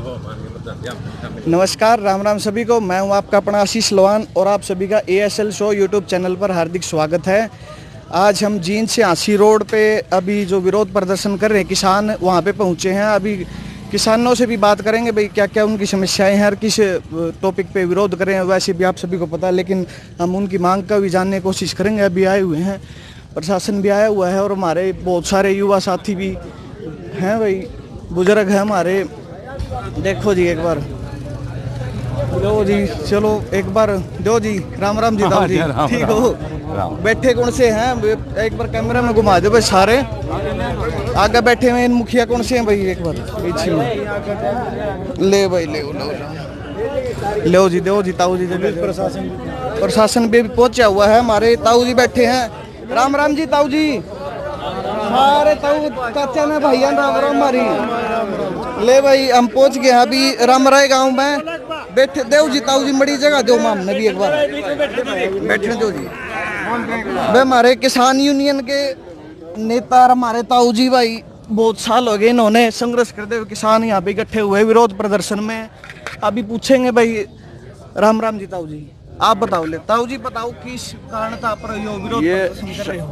नमस्कार, राम राम सभी को। मैं हूं आपका अपना आशीष लोहान और आप सभी का ASL शो यूट्यूब चैनल पर हार्दिक स्वागत है। आज हम जींद से आसी रोड पे अभी जो विरोध प्रदर्शन कर रहे हैं किसान, वहां पे पहुंचे हैं। अभी किसानों से भी बात करेंगे भाई क्या क्या उनकी समस्याएं हैं और किस टॉपिक पे विरोध कर रहे हैं। वैसे भी आप सभी को पता है, लेकिन हम उनकी मांग का भी जानने की कोशिश करेंगे। अभी आए हुए हैं, प्रशासन भी आया हुआ है और हमारे बहुत सारे युवा साथी भी हैं भाई, बुजुर्ग हैं हमारे। देखो जी, एक बार दो जी, चलो एक बार दो जी। राम राम जी, दाऊ जी, ठीक हो? बैठे कौन से हैं? एक बार कैमरा में घुमा दो भाई। सारे आगे बैठे हुए इन मुखिया कौन से हैं भाई? एक बार पीछे में ले भाई, ले जी, दो जी, ताऊ जी। प्रशासन भी पहुंचा हुआ है, हमारे ताऊ जी बैठे हैं। राम राम जी, ताऊ जी। सारे ताऊ चाचा ने भैया राम राम हमारी। ले भाई, हम पहुंच गए हैं अभी रामराय गांव में। बैठे देव जी, ताऊ जी बड़ी जगह दो माम ने भी एक बार बैठने दो जी। वे हमारे किसान यूनियन के नेता हमारे ताऊ जी भाई, बहुत साल हो गए इन्होंने संघर्ष करते हुए। किसान यहाँ पे इकट्ठे हुए विरोध प्रदर्शन में। अभी पूछेंगे भाई। राम राम जी, ताऊ जी आप बताओ। ले ताऊ जी बताओ, किस कारण था पर विरोध प्रदर्शन कर रहे हो?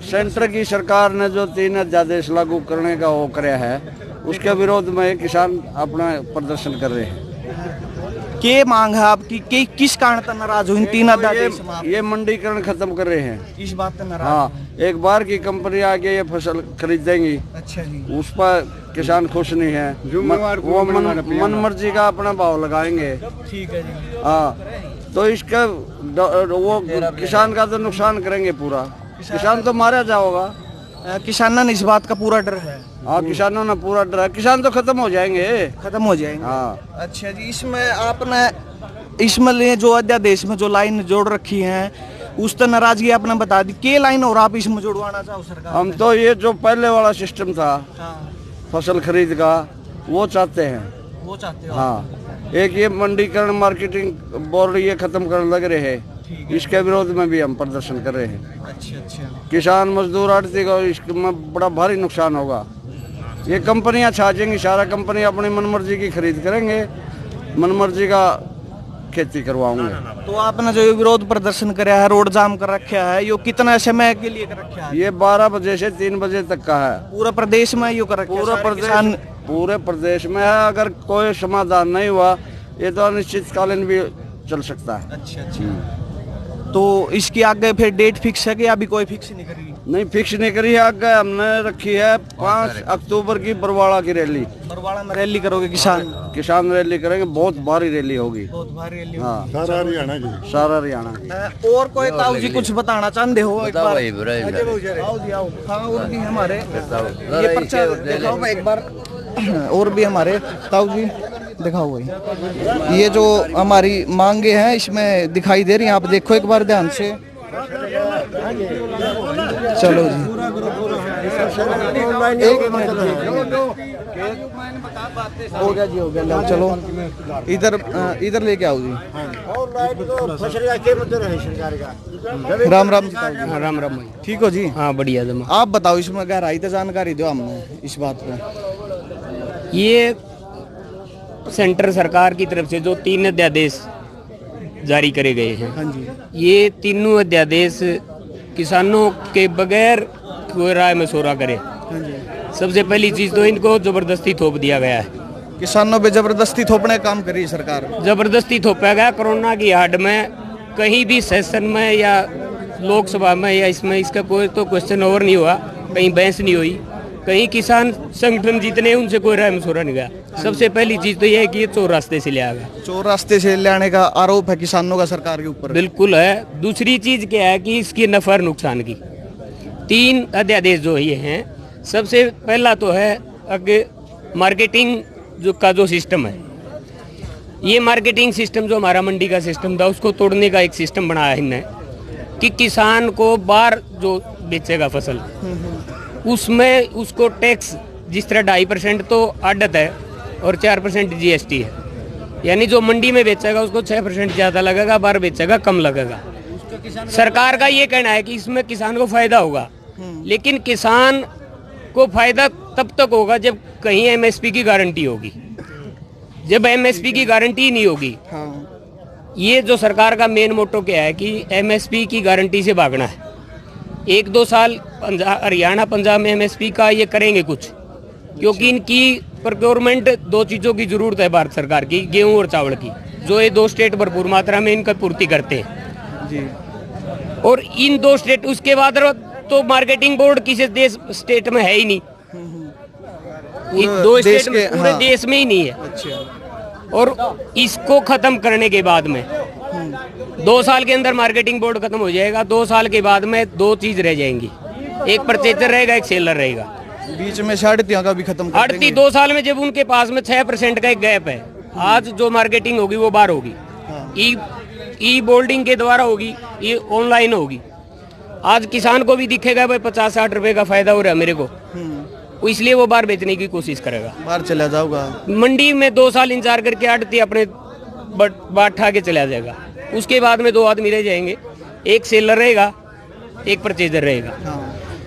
सेंटर की सरकार ने जो 3 अध्यादेश लागू करने का वो कराया है, उसके विरोध में किसान अपना प्रदर्शन कर रहे हैं। क्या मांग है आपकी? किस कारण तक नाराज हो इन 3 अध्यादेश? ये मंडीकरण खत्म कर रहे हैं। इस बात पर नाराज? हाँ, एक बार की कंपनी आके ये फसल खरीदेंगी। अच्छा जी। उस पर किसान खुश नहीं है। वो मन मर्जी का अपना भाव लगाएंगे। ठीक है जी। हाँ, तो इसका वो किसान का तो नुकसान करेंगे पूरा। किसान तो मारा जाओगा। किसानों ने इस बात का पूरा डर है। हाँ, किसानों ने पूरा डर है। किसान तो खत्म हो जाएंगे। हाँ। अच्छा जी, इसमें आपने जो अध्यादेश में जो लाइन जोड़ रखी है, उस तर नाराजगी आपने बता दी। क्या लाइन और आप इसमें जोड़वाना चाहो सरकार? हम तो ये जो पहले वाला सिस्टम था, हाँ। फसल खरीद का, वो चाहते हैं। वो चाहते हो? हाँ, एक ये मंडीकरण मार्केटिंग बोर्ड ये खत्म करने लग रहे हैं। इसके विरोध में भी हम प्रदर्शन कर रहे हैं। अच्छा। किसान मजदूर आड़ती को इसमें बड़ा भारी नुकसान होगा। ये कंपनियां छाजेंगी, सारा कंपनी अपनी मनमर्जी की खरीद करेंगे, मनमर्जी का खेती करवाऊंगे। तो आपने जो विरोध प्रदर्शन कराया है, रोड जाम कर रखा है, ये कितना समय के लिए कर रखा है? ये 12 बजे से 3 बजे तक का है। पूरा प्रदेश में ये कर रखा है? पूरे प्रदेश में है। अगर कोई समाधान नहीं हुआ, ये तो अनिश्चितकालीन भी चल सकता है। अच्छा। तो इसकी आगे फिर डेट फिक्स है कि अभी कोई फिक्स नहीं करी? नहीं, फिक्स नहीं करी है। आगे हमने रखी है 5 अक्टूबर की बरवाड़ा की रैली। बरवाड़ा में रैली करोगे? किसान रैली करेंगे, बहुत भारी रैली होगी। बहुत भारी रैली। हाँ, सारा हरियाणा की। सारा हरियाणा। और कोई ताऊ जी कुछ बताना चाहते हो? एक बार आओ जी, आओ। हाँ, और भी हमारे ये पर्चा दिखाओ एक बार। और भी हमारे ताऊ जी दिखाओ भाई। ये जो हमारी मांगे हैं इसमें दिखाई दे रही हैं, आप देखो एक बार ध्यान से। चलो जी, हो गया जी, हो गया। चलो इधर लेके आओ जी। राम राम जी, राम राम। ठीक हो जी? हाँ, बढ़िया। आप बताओ, इसमें गहराई से जानकारी दो हमने इस बात पे। ये सेंटर सरकार की तरफ से जो 3 अध्यादेश जारी करे गए हैं। हाँ जी। ये तीनों अध्यादेश किसानों के बगैर कोई राय मशवरा करे। हाँ जी। सबसे पहली चीज तो इनको जबरदस्ती थोप दिया गया है। किसानों पे जबरदस्ती थोपने का काम करी सरकार। जबरदस्ती थोपा गया। कोरोना की हाड़ में कहीं भी सेशन में या लोकसभा में या इसमें इसका कोई तो क्वेश्चन ओवर नहीं हुआ, कहीं बहस नहीं हुई, कहीं किसान संगठन जितने उनसे कोई राय मशवरा नहीं गया। सबसे पहली चीज तो यह है कि ये चोर रास्ते से लिया गया। चोर रास्ते से लाने का आरोप है किसानों का सरकार के ऊपर। बिल्कुल है। दूसरी चीज क्या है कि इसकी नफा और नुकसान की 3 अध्यादेश जो ये हैं, सबसे पहला तो है आगे मार्केटिंग जो सिस्टम है। ये मार्केटिंग सिस्टम जो हमारा मंडी का सिस्टम था, उसको तोड़ने का एक सिस्टम बनाया है इनने कि किसान को बाहर जो बेचेगा फसल, उसमें उसको टैक्स जिस तरह 2.5% तो आड़त है और 4% GST है। यानी जो मंडी में बेचेगा उसको 6% ज़्यादा लगेगा, बाहर बेचेगा कम लगेगा। सरकार का ये कहना है कि इसमें किसान को फायदा होगा, लेकिन किसान को फायदा तब तक होगा जब कहीं MSP की गारंटी होगी। जब एमएसपी की गारंटी ही नहीं होगी, हाँ ये जो सरकार का मेन मोटो क्या है कि एमएसपी की गारंटी से भागना है। 1-2 साल हरियाणा पंजाब में एमएसपी का ये करेंगे कुछ, क्योंकि इनकी प्रोक्योरमेंट 2 चीज़ों की जरूरत है भारत सरकार की, गेहूं और चावल की, जो ये 2 स्टेट भरपूर मात्रा में इनका पूर्ति करते हैं। जी। और इन 2 स्टेट, उसके बाद तो मार्केटिंग बोर्ड किसी स्टेट में है ही नहीं, इन 2 देश स्टेट में के, पूरे हाँ। देश में ही नहीं है। अच्छा। और इसको खत्म करने के बाद में 2 साल के अंदर मार्केटिंग बोर्ड खत्म हो जाएगा। 2 साल के बाद में 2 चीज रह जाएंगी, एक परचेजर रहेगा, एक सेलर रहेगा। बीच में आड़तियों का भी खत्म कर आड़ती देंगे। 2 साल में जब उनके पास में 6% का एक गैप है, आज जो मार्केटिंग होगी वो बाहर होगी, हाँ। ई बोल्डिंग के द्वारा होगी, ये ऑनलाइन होगी। आज किसान को भी दिखेगा भाई 50-60 रुपए का फायदा हो रहा है मेरे को, इसलिए वो बाहर बेचने की कोशिश करेगा। बाहर चला जाऊंगा। मंडी में 2 साल इंतजार करके आड़ती अपने बाट ठा के चला जाएगा। उसके बाद में 2 आदमी रह जाएंगे, एक सेलर रहेगा, एक परचेजर रहेगा। हाँ।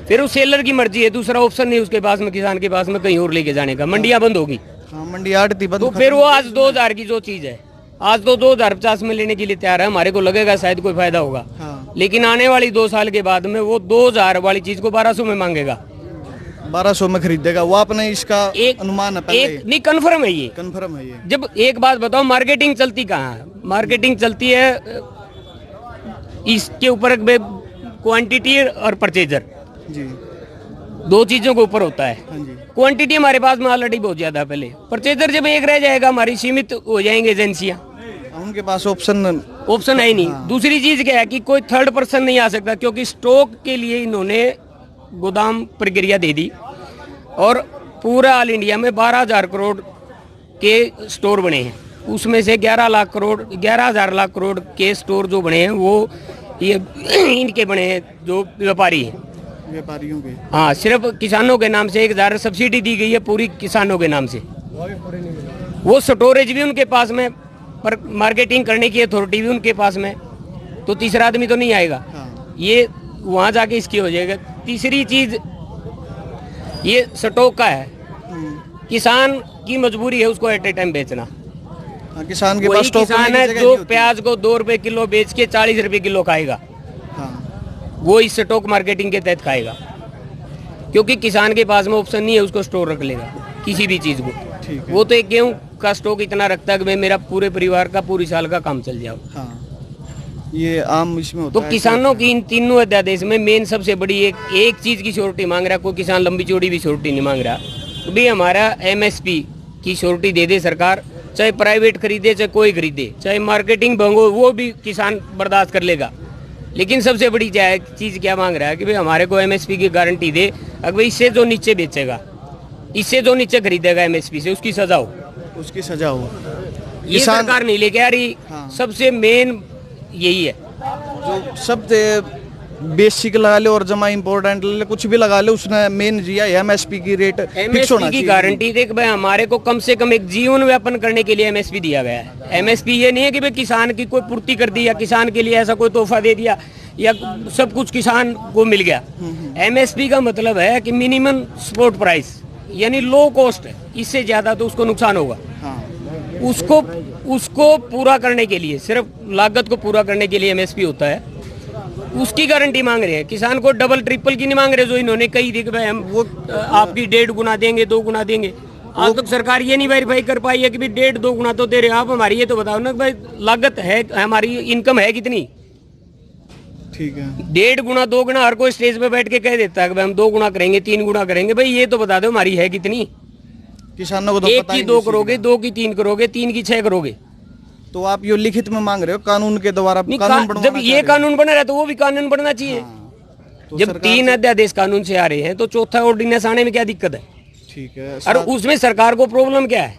फिर उस सेलर की मर्जी है, दूसरा ऑप्शन नहीं उसके पास में, किसान के पास में कहीं और लेके जाने का। मंडियां बंद होगी, हाँ, मंडी आड़ती बंद। तो फिर वो आज 2000 की जो चीज है, आज तो 2050 में लेने के लिए तैयार है। हमारे को लगेगा शायद कोई फायदा होगा, हाँ। लेकिन आने वाली 2 साल के बाद में वो 2000 वाली चीज को 1200 में मांगेगा। 1200 में खरीदेगा वो। आपने इसका एक अनुमान है पहले? एक नहीं, कन्फर्म है ये। कंफर्म है ये। जब एक बात बताओ, मार्केटिंग चलती कहाँ है? मार्केटिंग चलती है इसके ऊपर क्वांटिटी और परचेजर, जी। 2 चीजों के ऊपर होता है। हाँ जी। क्वांटिटी हमारे पास में ऑलरेडी बहुत ज्यादा है पहले, परचेजर जब एक रह जाएगा हमारी सीमित हो जाएंगे एजेंसियां, उनके पास ऑप्शन ऑप्शन है ही नहीं। दूसरी चीज क्या है कि कोई थर्ड पर्सन नहीं आ सकता, क्योंकि स्टॉक के लिए इन्होंने गोदाम प्रक्रिया दे दी और पूरा ऑल इंडिया में 12,000 करोड़ के स्टोर बने हैं। उसमें से 11,000 लाख करोड़ के स्टोर जो बने हैं वो ये इनके बने हैं, जो व्यापारी हैं, व्यापारियों के। हाँ, सिर्फ किसानों के नाम से 1,000 सब्सिडी दी गई है, पूरी किसानों के नाम से। वो स्टोरेज भी उनके पास में, पर मार्केटिंग करने की अथॉरिटी भी उनके पास में, तो तीसरा आदमी तो नहीं आएगा। हाँ। ये वहां जाके इसकी हो जाएगा। तीसरी चीज ये स्टॉक का है, किसान की मजबूरी है उसको एट ए टाइम बेचना। हाँ, किसान के वही पास स्टॉक किसान करने की है जगह जो नहीं होती। प्याज को 2 रुपए किलो बेच के 40 रुपए किलो खाएगा, हाँ। वो इस स्टॉक मार्केटिंग के तहत खाएगा, क्योंकि किसान के पास में ऑप्शन नहीं है, उसको स्टोर रख लेगा किसी भी चीज को। ठीक है। वो तो एक गेहूं का स्टॉक इतना रखता है कि भाई मेरा पूरे परिवार का पूरी साल का काम चल जाओ। हाँ, ये आम इसमें होता तो है। किसानों की इन तीनों अध्यादेश में मेन सबसे बड़ी एक चीज की श्योरिटी मांग रहा है। कोई किसान लंबी चौड़ी भी श्योरिटी नहीं मांग रहा, तो भी हमारा एमएसपी की श्योरिटी दे दे सरकार, चाहे प्राइवेट खरीदे चाहे कोई खरीदे, चाहे मार्केटिंग भंग हो, वो भी किसान बर्दाश्त कर लेगा। लेकिन सबसे बड़ी चीज क्या मांग रहा है कि भाई हमारे को एमएसपी की गारंटी दे। अगर इससे जो नीचे बेचेगा, इससे जो नीचे खरीदेगा एमएसपी से, उसकी सजा हो, उसकी सजा हो। ये सरकार नहीं लेके आ रही। हाँ। सबसे मेन यही है, जो सब बेसिक लगा ले और जमा इम्पोर्टेंट ले, कुछ भी लगा ले, उसने मेन जिया एमएसपी की रेट फिक्स होना एमएसपी की चाहिए। गारंटी दे कि भाई हमारे को कम से कम एक जीवन व्यापन करने के लिए एमएसपी दिया गया है। एमएसपी ये नहीं है कि भाई किसान की कोई पूर्ति कर दी या किसान के लिए ऐसा कोई तोहफा दे दिया या सब कुछ किसान को मिल गया। एमएसपी का मतलब है कि मिनिमम सपोर्ट प्राइस, यानी लो कॉस्ट है, इससे ज्यादा तो उसको नुकसान होगा। हाँ। उसको पूरा करने के लिए, सिर्फ लागत को पूरा करने के लिए एमएसपी होता है, उसकी गारंटी मांग रहे हैं। किसान को डबल ट्रिपल की नहीं मांग रहे, जो इन्होंने कही थी कि भाई हम वो आपकी 1.5 गुना देंगे, 2 गुना देंगे। आज तक सरकार ये नहीं वेरीफाई कर पाई है कि भाई 1.5-2 गुना तो दे रहे हो आप, हमारी ये तो बताओ ना भाई लागत है, हमारी इनकम है कितनी। ठीक है। 1.5 गुना 2 गुना हर कोई स्टेज पे बैठ के कह देता है कि भाई हम 2 गुना करेंगे, 3 गुना करेंगे। भाई ये तो बता दो हमारी है कितनी। किसानों को तो एक पता की ही 2 नहीं करोगे, 2 की 3 करोगे, 3 की 6 करोगे। तो आप ये लिखित में मांग रहे हो कानून के द्वारा? नहीं, कानून जब बनवाना ये चाह रहे हो? कानून बना रहा है तो वो भी कानून बनना चाहिए। तो जब सरकार 3 अध्यादेश कानून से आ रहे हैं तो चौथा ऑर्डिनेंस आने में क्या दिक्कत है? ठीक है। और उसमें सरकार को प्रॉब्लम क्या है?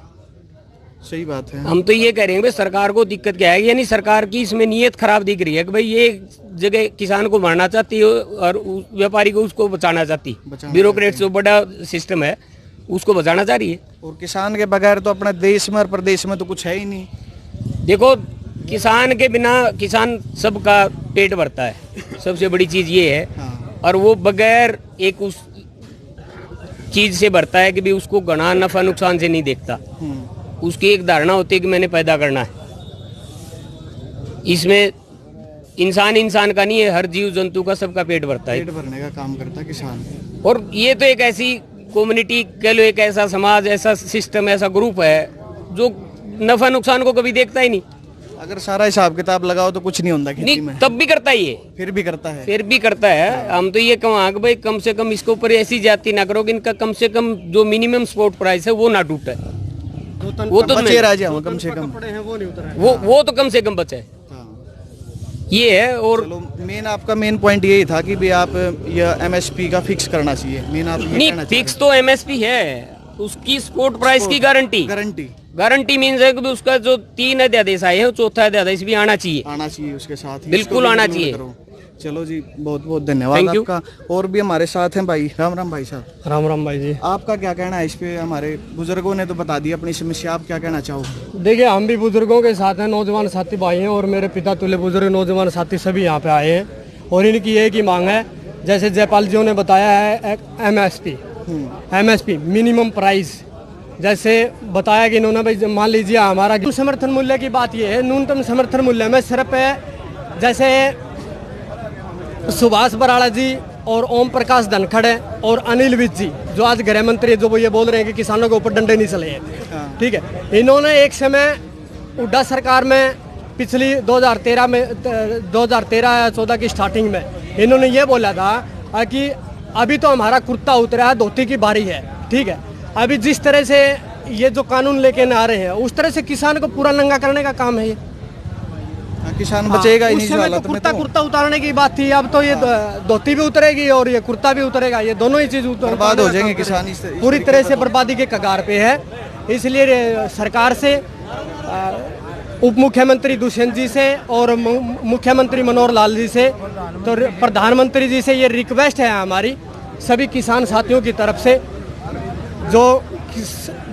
सही बात है। हम तो ये कह रहे हैं भाई सरकार को दिक्कत क्या है, यानी सरकार की इसमें नीयत खराब दिख रही है कि भाई ये जगह किसान को मारना चाहती है और व्यापारी को उसको बचाना चाहती है। ब्यूरोक्रेट जो बड़ा सिस्टम है उसको बचाना चाह रही है। और किसान के बगैर तो अपने देश में और प्रदेश में तो कुछ है ही नहीं। देखो, किसान के बिना किसान सबका पेट भरता है, सबसे बड़ी चीज ये है। हाँ। और वो बगैर एक उस चीज से भरता है कि भी उसको घना नफा नुकसान से नहीं देखता। उसकी एक धारणा होती है कि मैंने पैदा करना है। इसमें इंसान का नहीं है, हर जीव जंतु का, सबका पेट भरता है। पेट भरने का काम करता किसान। और ये तो एक ऐसी कम्युनिटी कह लो, एक ऐसा समाज, ऐसा सिस्टम, ऐसा ग्रुप है जो नफा नुकसान को कभी देखता ही नहीं। अगर सारा हिसाब किताब लगाओ तो कुछ नहीं होता खेती नहीं, में। तब भी करता ही है, फिर भी करता है। फिर भी करता है। हम तो ये कहें कि भाई कम से कम इसके ऊपर ऐसी जाति ना करो कि इनका कम से कम जो मिनिमम सपोर्ट प्राइस है वो ना टूटे। वो तो बचे रह जाओ कम से कम, वो तो कम से कम बचे, ये है। और चलो मेन आपका मेन पॉइंट यही था कि भी आप ये एमएसपी का फिक्स करना चाहिए। मेन आप ये नहीं, फिक्स तो एमएसपी है, उसकी सपोर्ट प्राइस की गारंटी। गारंटी मीन्स है कि उसका जो 3 अध्यादेश आए हैं, चौथा अध्यादेश भी आना चाहिए उसके साथ ही, बिल्कुल आना चाहिए। चलो जी, बहुत बहुत धन्यवाद आपका। और भी हमारे साथ हैं भाई। राम राम भाई साहब। राम राम भाई जी। आपका क्या कहना है इस पे? हमारे बुजुर्गों ने तो बता दिया अपनी समस्या, आप क्या कहना चाहोगे? देखिए, हम भी बुजुर्गों के साथ हैं, नौजवान साथी भाई हैं, और मेरे पिता तुल्य बुजुर्ग नौजवान साथी सभी यहाँ पे आए हैं। और इनकी एक ही मांग है, जैसे जयपाल जी ने बताया है, एमएसपी मिनिमम प्राइस, जैसे बताया कि इन्होंने भाई मान लीजिए हमारा समर्थन मूल्य की बात ये है, न्यूनतम समर्थन मूल्य में सिर्फ जैसे सुभाष बराड़ा जी और ओम प्रकाश धनखड़ और अनिल विज जी जो आज गृह मंत्री, जो वो ये बोल रहे हैं कि किसानों के ऊपर डंडे नहीं चले हैं, ठीक है। इन्होंने एक समय हुड्डा सरकार में पिछली 2013 में 2013-14 की स्टार्टिंग में इन्होंने ये बोला था कि अभी तो हमारा कुर्ता उतरा है, धोती की बारी है, ठीक है। अभी जिस तरह से ये जो कानून लेके आ रहे हैं, उस तरह से किसान को पूरा नंगा करने का काम है ये। किसान बचेगा ही नहीं। उस समय तो कुर्ता उतारने की बात थी, अब तो ये धोती भी उतरेगी और ये कुर्ता भी उतरेगा, ये दोनों ही चीज बर्बाद हो जाएंगे किसान। पूरी तरह से बर्बादी के कगार पे है। इसलिए सरकार से, उप मुख्यमंत्री दुष्यंत जी से और मुख्यमंत्री मनोहर लाल जी से, तो प्रधानमंत्री जी से ये रिक्वेस्ट है हमारी सभी किसान साथियों की तरफ से, जो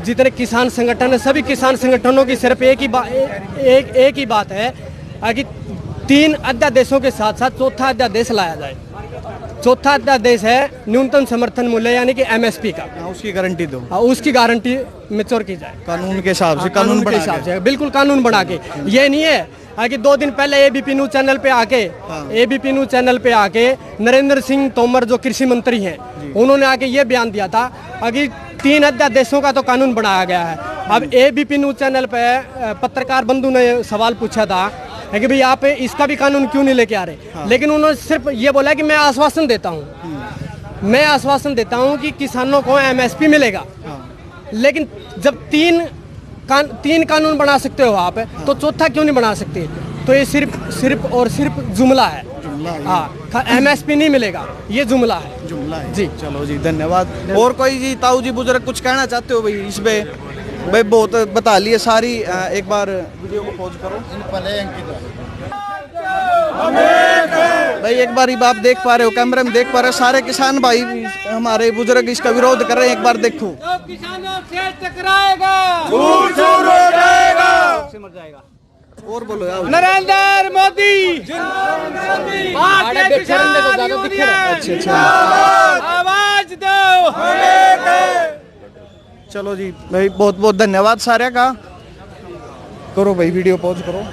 जितने किसान संगठन है, सभी किसान संगठनों की सिर्फ एक ही बात है कि 3 अध्यादेशों के साथ साथ चौथा अध्यादेश लाया जाए। चौथा अध्यादेश है न्यूनतम समर्थन मूल्य यानी कि एमएसपी का, उसकी गारंटी दो। उसकी गारंटी मेच्योर की जाए कानून के हिसाब से, कानून के हिसाब से, बिल्कुल कानून बना के। ये नहीं है कि 2 दिन पहले एबीपी न्यूज चैनल पे आके नरेंद्र सिंह तोमर जो कृषि मंत्री हैं, उन्होंने आके ये बयान दिया था कि 3 अध्यादेशों का तो कानून बनाया गया है। अब एबीपी न्यूज चैनल पे पत्रकार बंधु ने सवाल पूछा था कि भाई आप इसका भी कानून क्यों नहीं लेके आ रहे, लेकिन उन्होंने सिर्फ ये बोला कि मैं आश्वासन देता हूँ कि किसानों को एमएसपी मिलेगा। लेकिन जब 3 कानून बना सकते हो आप, तो चौथा क्यों नहीं बना सकते? तो ये सिर्फ और सिर्फ जुमला है। हाँ, एमएसपी नहीं मिलेगा, ये जुमला है जी। चलो जी, धन्यवाद। और कोई जी ताऊ जी बुजुर्ग कुछ कहना चाहते हो भाई इस पे? भाई बहुत बता लिए सारी, एक बार वीडियो को पॉज करो भाई। एक बार आप देख पा रहे हो, कैमरे में देख पा रहे हो, सारे किसान भाई हमारे बुजुर्ग इसका विरोध कर रहे हैं। एक बार देखो, किसानों से टकराएगा, मर जाएगा। और बोलो यार, नरेंद्र मोदी भारतीय किसान यूनियन, अच्छा आवाज दो। चलो जी भाई, बहुत बहुत धन्यवाद सारे का। करो भाई, वीडियो पॉज करो।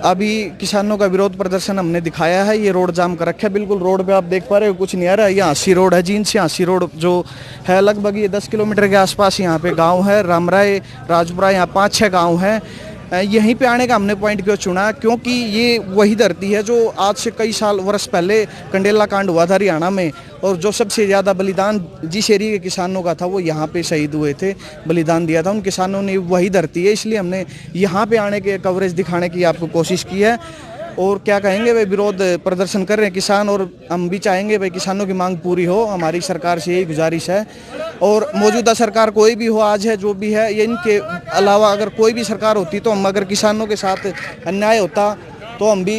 अभी किसानों का विरोध प्रदर्शन हमने दिखाया है, ये रोड जाम कर रखा है। बिल्कुल रोड पे आप देख पा रहे हो, कुछ नहीं आ रहा है। ये हाँसी रोड है, जींद से हाँसी रोड जो है, लगभग ये 10 किलोमीटर के आसपास यहाँ पे गांव है। रामराय, राजपुरा, यहाँ 5-6 गांव हैं। यहीं पे आने का हमने पॉइंट क्यों चुना, क्योंकि ये वही धरती है जो आज से कई वर्ष पहले कंडेला कांड हुआ था हरियाणा में, और जो सबसे ज़्यादा बलिदान जिस एरिया के किसानों का था वो यहाँ पे शहीद हुए थे, बलिदान दिया था उन किसानों ने। वही धरती है, इसलिए हमने यहाँ पे आने के कवरेज दिखाने की आपको कोशिश की है। और क्या कहेंगे भाई, विरोध प्रदर्शन कर रहे हैं किसान, और हम भी चाहेंगे भाई किसानों की मांग पूरी हो। हमारी सरकार से यही गुजारिश है, और मौजूदा सरकार कोई भी हो, आज है जो भी है, ये इनके अलावा अगर कोई भी सरकार होती तो हम, अगर किसानों के साथ अन्याय होता तो हम भी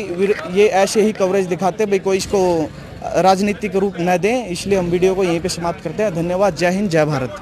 ये ऐसे ही कवरेज दिखाते भाई, कोई इसको राजनीतिक रूप न दें। इसलिए हम वीडियो को यहीं पे समाप्त करते हैं। धन्यवाद। जय हिंद, जय भारत।